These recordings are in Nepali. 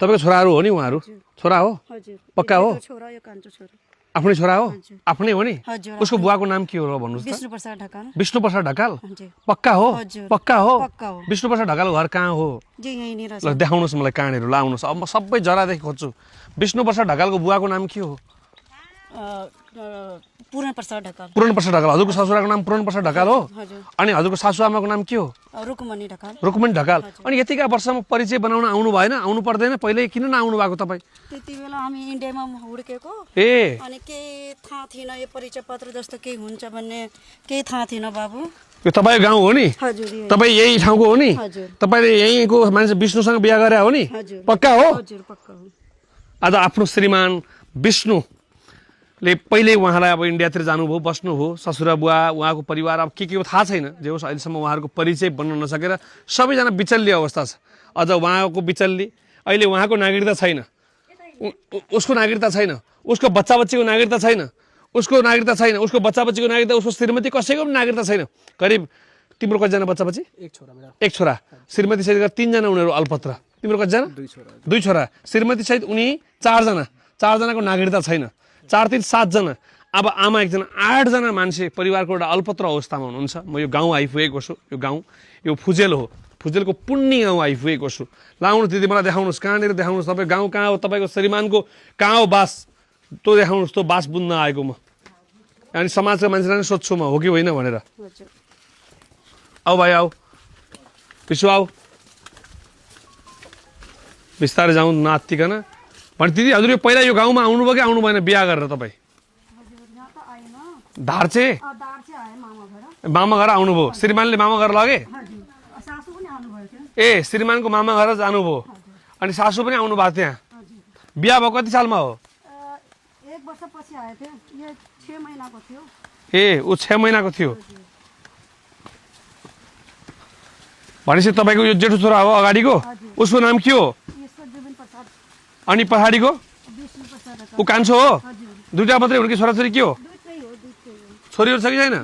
तपाईँको छोराहरू हो नि उहाँहरू? छोरा हो? पक्का हो? आफ्नै छोरा हो? आफ्नै हो नि? उसको बुवाको नाम के हो र भन्नुहोस् त? विष्णु प्रसाद ढकाल। पक्का हो? पक्का हो? विष्णु प्रसाद ढकाल घर कहाँ हो? ल देखाउनुहोस् मलाई कहाँनिर, ल आउनुहोस्। अब म सबै जरादेखि खोज्छु। विष्णु प्रसाद ढकालको बुवाको नाम के हो? पूर्ण प्रसाद ढकाल। पूर्ण प्रसाद ढकाल। हजुरको ससुराको नाम पूर्ण प्रसाद ढकाल हो? अनि हजुरको सासुआमाको नाम के हो? रुकमणी ढकाल। रुकमणी ढकाल। अनि यतिका वर्षमा परिचय बनाउन आउनु भएन? आउनु पर्दैन? पहिले किन नआउनु भएको तपाईँ? त्यति बेला हामी इन्डियामा हुर्केको ए अनि केही थाहा थिएन, यो परिचय पत्र जस्तो केही हुन्छ भन्ने केही थाहा थिएन बाबु। यो तपाईँको गाउँ हो नि? हजुर। तपाईँ यही ठाउँको हो नि? तपाईँले यहीँको मान्छे विष्णुसँग बिहा गरे हो नि? पक्का हो? हजुर पक्का हो। आज आफ्नो श्रीमान विष्णुले पहिले उहाँलाई अब इन्डियातिर जानुभयो, बस्नुभयो, ससुरा बुवा उहाँको परिवार अब के हो थाहा छैन। जे होस् अहिलेसम्म उहाँहरूको परिचय बन्न नसकेर सबैजना बिचल्ली अवस्था छ। अझ उहाँको बिचल्ली अहिले उहाँको नागरिकता छैन, उसको नागरिकता छैन, उसको बच्चा बच्चीको नागरिकता छैन, उसको नागरिकता छैन, उसको बच्चा बच्चीको नागरिकता, उसको श्रीमती कसैको पनि नागरिकता छैन। करिब तिम्रो कतिजना बच्चा बच्ची? एक छोरा। श्रीमती सहित 3 जना उनीहरू अल्पत्र। तिम्रो कतिजना? 2 छोरा। श्रीमती सहित उनी 4 जना। 4 जनाको नागरिकता छैन। 4 3 7 जना। अब आमा 1 जना, 8 जना मान्छे परिवारको एउटा अल्पत्र अवस्थामा हुनुहुन्छ। म यो गाउँ आइपुगेको छु। यो गाउँ यो फुजेल हो। फुजेलको पुण्य गाउँ आइपुगेको छु। लाउनुहोस् दिदी मलाई देखाउनुहोस् कहाँनिर देखाउनुहोस्। तपाईँ गाउँ कहाँ हो? तपाईँको श्रीमानको कहाँ हो बास? त्यो देखाउनुहोस्। त्यो बास बुझ्न आएको म। अनि समाजका मान्छेलाई नै सोध्छु म हो कि होइन भनेर। आऊ भाइ आऊ, पिसु आऊ, बिस्तारै जाउँ नआत्तिकन। भने दिदी हजुर यो पहिला यो गाउँमा आउनुभयो कि आउनु भएन बिहा गरेर तपाईँ? धारचे मामा घर आउनुभयो। श्रीमानले मामा घर लगे? ए श्रीमानको मामा घर जानुभयो अनि सासू पनि आउनु भएको त्यहाँ? बिहा भएको कति सालमा हो? 1 वर्षपछि आएको थियो। यो 6 महिनाको थियो। ए ऊ 6 महिनाको थियो। भनेपछि तपाईँको यो जेठो छोरा हो अगाडिको, उसको नाम के हो? अनि पछाडिको ऊ कान्छो हो? दुईटा मात्रै हुन् कि छोराछोरी के हो? छोरीहरू छ कि छैन?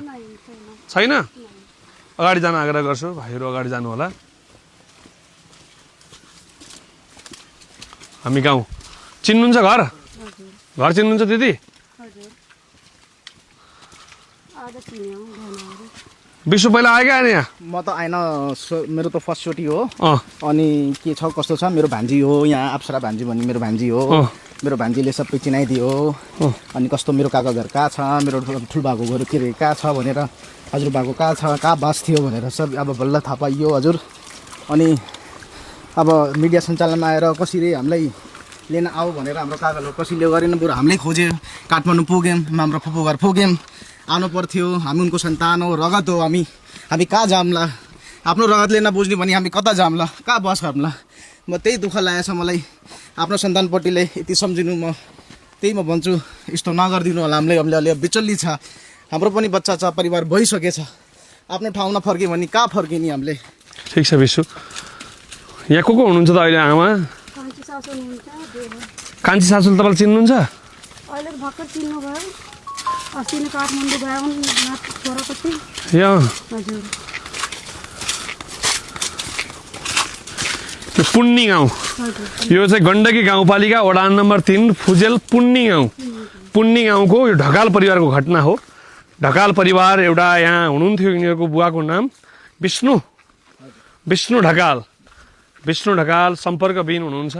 छैन? अगाडि जान आग्रह गर्छु, भाइहरू अगाडि जानु होला। हामी गाउँ चिन्नुहुन्छ घर? घर चिन्नुहुन्छ दिदी? विश्व पहिला आयो क्या यहाँ? म त आएन, मेरो त फर्स्ट चोटि हो। अनि के छ कस्तो छ, मेरो भान्जी हो यहाँ, अप्सरा भान्जी भन्ने मेरो भान्जी हो। मेरो भान्जीले सबै चिनाइदियो। अनि कस्तो मेरो काका घर कहाँ छ, मेरो ठुल्बाको घर के अरे कहाँ छ भनेर, हजुरबाको कहाँ छ, कहाँ बास थियो भनेर सब अब बल्ल थाहा पाइयो हजुर। अनि अब मिडिया सञ्चालनमा आएर कसरी हामीलाई लिन आऊ भनेर हाम्रो काकाले कसैले गरेन, बरु हामीलाई खोज्यो। काठमाडौँ पुग्यौँ, हाम्रो फुपू घर पुग्यौँ। आउनु पर्थ्यो, हामी उनको सन्तान हो, रगत हो। हामी कहाँ जाम्ला? आफ्नो रगतले नबुझ्ने भने हामी कता जाम्ला? कहाँ बस गर्ला? म त्यही दुःख लागेछ मलाई आफ्नो सन्तानपट्टिले। यति सम्झिनु, म त्यही म भन्छु यस्तो नगरिदिनु होला। हामीलाई अलि बिचल्ली छ, हाम्रो पनि बच्चा छ, परिवार भइसकेछ। आफ्नो ठाउँमा फर्क्यो भने कहाँ फर्किने हामीले? ठिक छ विशु। यहाँ को हुनुहुन्छ त अहिले? आमा कान्छी सासूले तपाईँले चिन्नुहुन्छ? अहिले भर्खर चिन्नु भयो। अस्ति नै काठमाडौँ गयो छोरापट्टि। हजुर पुन्नी गाउँ, यो चाहिँ गण्डकी गाउँपालिका वडा नम्बर 3 फुजेल पुन्नी गाउँ। पुन्नी गाउँको यो ढकाल परिवारको घटना हो। ढकाल परिवार एउटा यहाँ हुनुहुन्थ्यो, यिनीहरूको बुवाको नाम विष्णु ढकाल। विष्णु ढकाल सम्पर्कविहीन हुनुहुन्छ।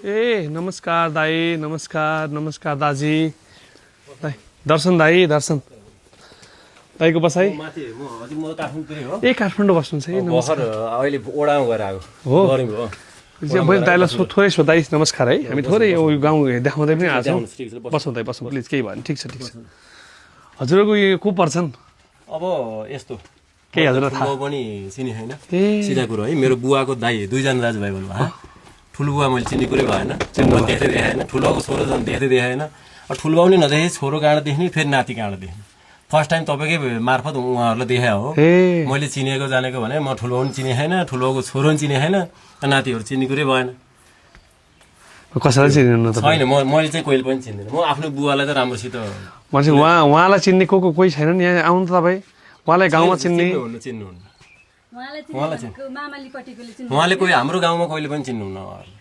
ए नमस्कार दाई, नमस्कार नमस्कार दाजी। दर्शन दाई, दर्शन दाईको बसाइ। ए काठमाडौँ बस्नुहुन्छ है? अहिले ओडामा गएर आएको हो। मैले दाइलाई थोरै सोधाइ नमस्कार है। हामी थोरै यो गाउँ देखाउँदै पनि आएको छौँ। बसौँ दाइ बसौँ प्लिज, केही भएन। ठिक छ ठिक छ। हजुरको यो को पर्छन्? अब यस्तो केही हजुरलाई थाहा पनि चिनी छैन, सिधा कुरो है। मेरो बुवाको दाइ 2 जना दाजुभाइ भन्नुभयो। ठुलो बुवा मैले चिन्ने कुरै भएन, देख्दै देखाएन। ठुलोको छोरो झन् देख्दै देखाएन। ठुलो बाउ नि नदेखे, छोरो काँडा देख्ने, फेरि नाति काँडा देख्ने। फर्स्ट टाइम तपाईँकै मार्फत उहाँहरूलाई देखाए हो। मैले चिनेको जानेको भने म ठुलो बाउ नि चिने छैन, ठुलोको छोरो नि चिने छैन, नातिहरू चिन्ने कुरै भएन। कसैलाई चिन्नु छैन, मैले चाहिँ कहिले पनि चिन्दिनँ। म आफ्नो बुवालाई त राम्रोसित मान्छे उहाँलाई चिन्ने को कोही छैन नि यहाँ? आउनु त तपाईँ, उहाँलाई गाउँमा चिन्ने। चिन्नुहुन्न उहाँलाई उहाँले कोही हाम्रो गाउँमा कहिले पनि चिन्नुहुन्न उहाँहरू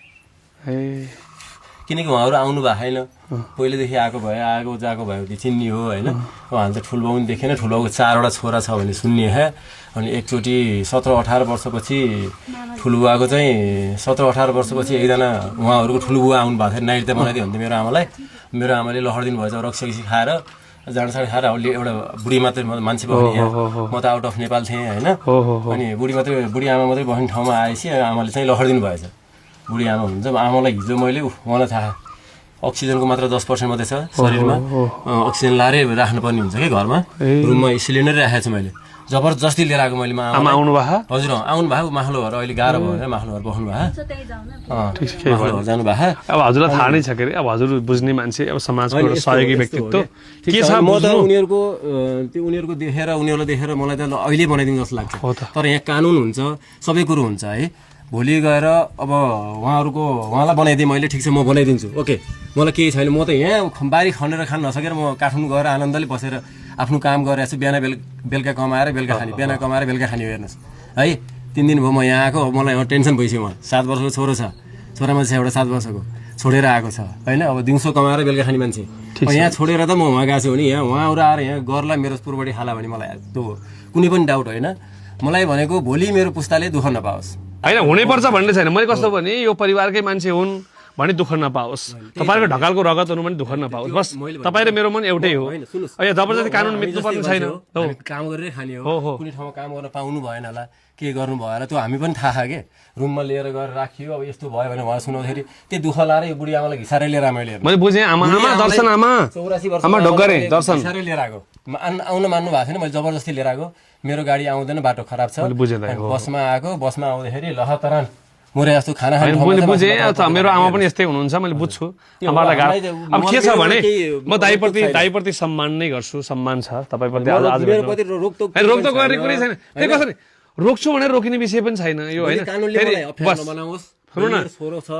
ए किनकि उहाँहरू आउनु भएको छैन पहिलेदेखि आएको जाएको भयो कि चिन्ने हो होइन उहाँले चाहिँ ठुलो बाउ पनि देखेन ठुलो बाउको 4वटा छोरा छ भने सुन्ने हे अनि एकचोटि 17-18 वर्षपछि ठुलो बुवाको चाहिँ 17-18 वर्षपछि एकजना उहाँहरूको ठुलो बुवा आउनु भएको थियो नाइट त बनाइदियो भन्थ्यो मेरो आमाले लहर दिनु भएछ रक्सी खाएर जाँडसाँड खाएर एउटा बुढी मात्रै मान्छे बस्ने यहाँ म त आउट अफ नेपाल थिएँ होइन अनि बुढी आमा मात्रै बस्ने ठाउँमा आएपछि आमाले चाहिँ लहर दिनु भएछ बुढी आमा हुनुहुन्छ आमालाई हिजो मैले उहाँलाई थाहा अक्सिजनको मात्र 10% मात्रै छ शरीरमा अक्सिजन लाएरै राख्नुपर्ने हुन्छ कि घरमा रुममा सिलिन्डर राखेको छु मैले जबरजस्ती लिएर आएको मैले आमा आउनु भयो हजुर आउनु भएको माखलो घर अहिले गाह्रो भयो माखलो घर बस्नु भयो माखलो घर जानु भयो अब हजुरलाई थाहा नै छ के अरे अब हजुर बुझ्ने मान्छे अब समाजको एउटा सहयोगी व्यक्तित्व के छ म त उनीहरूको उनीहरूलाई देखेर मलाई त अहिले बनाइदिनु जस्तो लाग्छ तर यहाँ कानुन हुन्छ सबै कुरो हुन्छ है भोलि गएर अब उहाँलाई बनाइदिएँ मैले ठिक छ म बनाइदिन्छु ओके मलाई केही छैन म त यहाँ बारी खनेर खान नसकेर म काठमाडौँ गएर आनन्दले बसेर आफ्नो काम गरेर छु बिहान बेलुका कमाएर बेलुका खाने बिहान कमाएर बेलुका खाने हेर्नुहोस् है 3 दिन भयो म यहाँ आएको मलाई टेन्सन भइसक्यो म 7 वर्षको छोरो छ छोरा मान्छे एउटा 7 वर्षको छोडेर आएको छ होइन अब दिउँसो कमाएर बेलुका खाने मान्छे यहाँ छोडेर त म उहाँ गएको छु भने यहाँ उहाँहरू आएर यहाँ गर्ला मेरो पुर्वटी खाला भने मलाई त्यो कुनै पनि डाउट होइन मलाई भनेको भोलि मेरो पुस्ताले दुःख नपाओस् होइन हुनैपर्छ भन्ने छैन मैले कस्तो भने यो परिवारकै मान्छे हुन् भने दुःख नपाओस् तपाईँको ढकालको रगत हुनु पनि दुःख नपाओस् बस तपाईँ र मेरो मन एउटै हो अहिले जबरजस्ती कानुन मिच्नुपर्ने छैन काम गरेर खाने हो कुनै ठाउँमा काम गर्न पाउनु भएन होला के गर्नु भयो होला त्यो हामी पनि थाहा के रुममा लिएर गएर राखियो अब यस्तो भयो भने उहाँ सुनाउँदाखेरि त्यो दुःख लाएर यो बुढी आमालाई घिसारै लिएर मैले बुझेँ आमा दर्शन आमा 84 वर्ष आमा ढोगरे दर्शन घिसारै लिएर आएको आउन मान्नु भएको छैन मैले जबरजस्ती लिएर आएको मेरो गाडी आउँदैन बाटो खराब छ बसमा आएको बसमा आउँदाखेरि लहतरान मोरे जस्तो खाना खाने मैले बुझेँ मेरो आमा पनि यस्तै हुनुहुन्छ मैले बुझ्छु अब के छ भने म दाइप्रति सम्मान नै गर्छु सम्मान छ तपाईँप्रति आज रोकटोक गर्ने कुरै छैन त्यही कसरी रोक्छु भनेर रोकिने विषय पनि छैन यो होइन सुन्नु न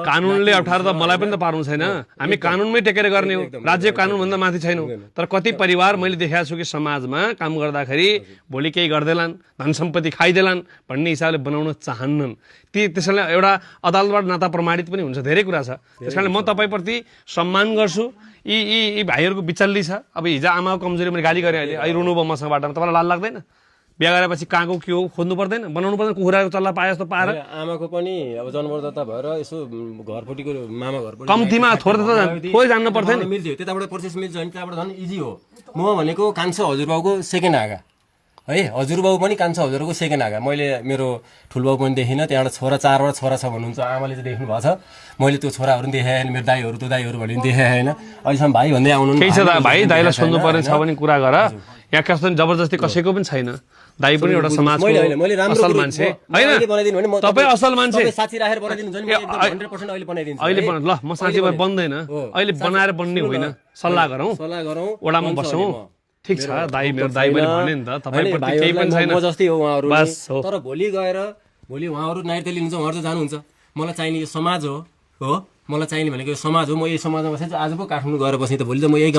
कानुनले अप्ठ्यारो त मलाई पनि त पार्नु छैन हामी कानुनमै टेकेर गर्ने हो राज्य कानुनभन्दा माथि छैनौँ तर कति परिवार मैले देखाएको छु कि समाजमा काम गर्दाखेरि भोलि केही गर्दैलान् धन सम्पत्ति खाइदेलान् भन्ने हिसाबले बनाउन चाहन्नन् त्यसैले एउटा अदालतबाट नाता प्रमाणित पनि हुन्छ धेरै कुरा छ त्यस कारणले म तपाईँप्रति सम्मान गर्छु यी भाइहरूको बिचल्ली छ अब हिजो आमाको कमजोरी मैले गाली गरेँ अहिले रुनुभयो मसँग बाटोमा तपाईँलाई लाज लाग्दैन बिहा गरेपछि कहाँको के हो खोज्नु पर्दैन बनाउनु पर्दैन कुखुराको चल्ला पाए जस्तो पाएर आमाको पनि अब जन्मदाता भएर यसो घरपट्टिको मामा घरपट्टि कम्तीमा थोरै जान्नु पर्थ्यो नि मिल्थ्यो त्यताबाट प्रोसेस मिल्छ भने त्यहाँबाट झन् इजी हो म भनेको कान्छो हजुरबाउको सेकेन्ड आगा है हजुरबाउ पनि कान्छो हजुरको सेकेन्ड आगा मैले मेरो ठुलबाउ पनि देखिनँ त्यहाँबाट 4वटा छोरा छ भन्नुहुन्छ आमाले चाहिँ देख्नु भएको छ मैले त्यो छोराहरू पनि देखाएँ मेरो दाइहरू त्यो दाइहरू भने देखाएँ होइन अहिलेसम्म भाइ भन्दै आउनु केही छ भाइ दाइलाई सोध्नु पर्ने छ भने कुरा गर यहाँ कस्तो जबरजस्ती कसैको पनि छैन दाइ पनि एउटा समाजको असल मान्छे होइन तपाईँ असल मान्छे अहिले ल म साँच्ची भएर बन्दैन अहिले बनाएर बन्ने होइन सल्लाह गरौँ वडामा बसौँ ठिक छ दाइ मेरो दाइ मैले भने नि त तपाईँप्रति केही पनि छैन जस्तै हो उहाँहरू तर भोलि उहाँहरू नाइट लिनुहुन्छ उहाँहरू त जानुहुन्छ मलाई चाहिने यो समाज हो मलाई चाहिने भनेको यो समाज हो म यही समाजमा बसेँ आज पो काठमाडौँ गएर बसेँ त भोलि त म यही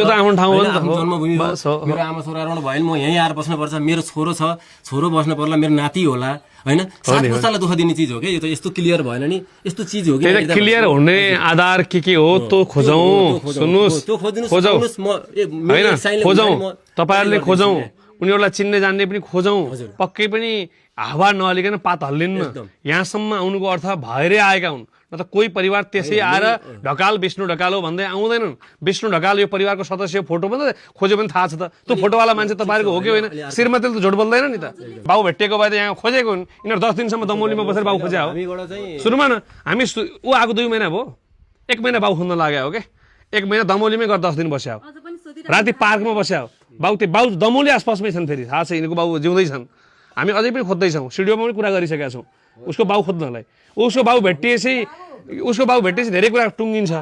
जन्मभूमि मेरो आमा छोराहरू भयो भने म यहीँ आएर बस्नुपर्छ मेरो छोरो बस्नु पर्ला मेरो नाति होला होइन सात पुस्तालाई दुःख दिने चिज हो कि यो त यस्तो क्लियर भएन नि यस्तो चिज हो कि क्लियर हुने आधार के हो त्यो खोजौँ सुन्नुहोस् तपाईँहरूले खोजौँ उनीहरूलाई चिन्ने जान्ने पनि खोजौँ पक्कै पनि हावा नहलिकन पात हल्लिन्न यहाँसम्म आउनुको अर्थ भएरै आएका हुन् न त कोही परिवार त्यसै आएर ढकाल विष्णु ढकाल हो भन्दै आउँदैनन् विष्णु ढकाल यो परिवारको सदस्य फोटो पनि खोज्यो भने थाहा छ त त्यो फोटोवाला मान्छे तपाईँहरूको हो कि होइन श्रीमतीले त झोट बोल्दैन नि त बाउ भेटिएको भए त यहाँ खोजेको हुन् यिनीहरू 10 दिनसम्म दमौलीमा बसेर बाउ खोज्या हो सुरुमा न हामी ऊ आएको 2 महिना भयो 1 महिना बाउ खोज्न लाग्यो हो क्या 1 महिना दमौलीमै गएर 10 दिन बस्या हो राति पार्कमा बस्या हो बाउ दमौली आसपासमै छन् फेरि थाहा छ यिनीहरूको बाउ जिउँदैछन् हामी अझै पनि खोज्दैछौँ स्टुडियोमा पनि कुरा गरिसकेका छौँ उसको बाउ खोज्नलाई उसको बाउ भेटिएपछि धेरै कुरा टुङ्गिन्छ